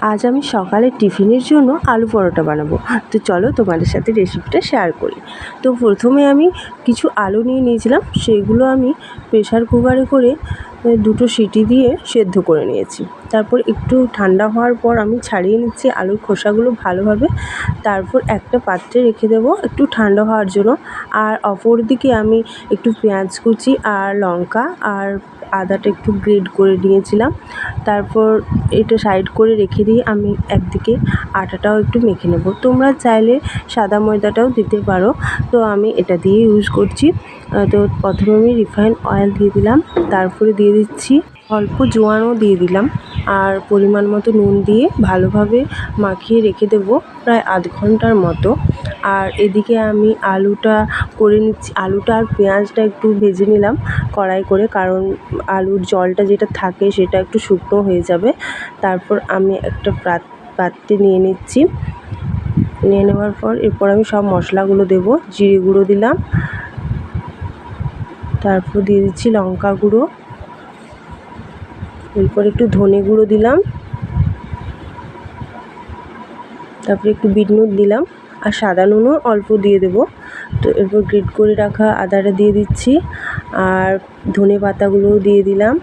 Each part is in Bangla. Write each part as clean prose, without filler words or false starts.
আজ আমি সকালে টিফিনের জন্য আলু পরোটা বানাবো। তো চলো তোমাদের সাথে রেসিপিটা শেয়ার করি। তো প্রথমে আমি কিছু আলু নিয়ে নিয়েছিলাম, সেগুলো আমি প্রেসার কুকারে করে 2টো সিটি দিয়ে সেদ্ধ করে নিয়েছি। তারপর একটু ঠান্ডা হওয়ার পর আমি ছাড়িয়ে নিচ্ছি আলুর খোসাগুলো ভালোভাবে। তারপর একটা পাত্রে রেখে দেবো একটু ঠান্ডা হওয়ার জন্য। আর অপর দিকে আমি একটু পেঁয়াজ কুচি আর লঙ্কা আর আদাটা একটু গ্রেট করে নিয়েছিলাম। তারপর এটা সাইড করে রেখে দিয়ে আমি একদিকে আটাটাও একটু মেখে নেব। তোমরা চাইলে সাদা ময়দাটাও দিতে পারো, তো আমি এটা দিয়ে ইউজ করছি। তো প্রথমে আমি রিফাইন্ড অয়েল দিয়ে দিলাম, তারপরে দিয়ে দিচ্ছি অল্প জোয়ানও দিয়ে দিলাম, আর পরিমাণ মতো নুন দিয়ে ভালোভাবে মাখিয়ে রেখে দেবো প্রায় আধ ঘন্টার মতো। আর এদিকে আমি আলুটা করে নিচ্ছি, আলুটা আর পেঁয়াজটা একটু ভেজে নিলাম কড়াই করে, কারণ আলুর জলটা যেটা থাকে সেটা একটু শুকনো হয়ে যাবে। তারপর আমি একটা পাত্রে নিয়ে নিচ্ছি। নিয়ে নেওয়ার পর এরপর আমি সব মশলাগুলো দেবো। জিরে গুঁড়ো দিলাম, তারপর দিয়ে দিচ্ছি লঙ্কা গুঁড়ো, এরপর একটু ধনে গুঁড়ো দিলাম, তারপরে একটু বিট নুন দিলাম, আর সাদা নুনও অল্প দিয়ে দেবো। তো এরপর গ্রেট করে রাখা আদাটা দিয়ে দিচ্ছি, আর ধনে পাতাগুলোও দিয়ে দিলাম,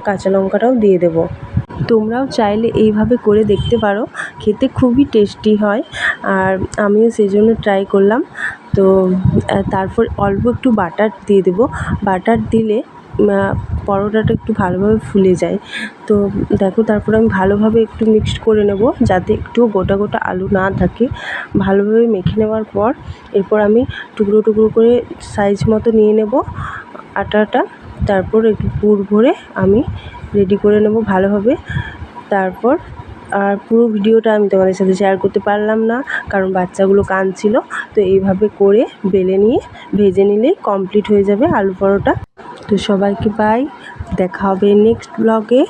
কাঁচা লঙ্কাটাও দিয়ে দেবো। তোমরাও চাইলে এইভাবে করে দেখতে পারো, খেতে খুবই টেস্টি হয়, আর আমিও সেই জন্য ট্রাই করলাম। তো তারপর অল্প একটু বাটার দিয়ে দেবো। বাটার দিলে পরোটাটা একটু ভালোভাবে ফুলে যায়। তো দেখো, তারপর আমি ভালোভাবে একটু মিক্সড করে নেব যাতে একটু গোটা গোটা আলু না থাকে। ভালোভাবে মেখে নেওয়ার পর এরপর আমি টুকরো টুকরো করে সাইজ মতো নিয়ে নেব আটাটা। তারপর একটু পুর ভরে আমি রেডি করে নেব ভালোভাবে। তারপর আর পুরো ভিডিওটা আমি তোমাদের সাথে শেয়ার করতে পারলাম না, কারণ বাচ্চাগুলো কাঁদছিল। তো এইভাবে করে বেলে নিয়ে ভেজে নিলেই কমপ্লিট হয়ে যাবে আলু পরোটা। তো সবাইকে বাই, দেখা হবে নেক্সট ব্লগে।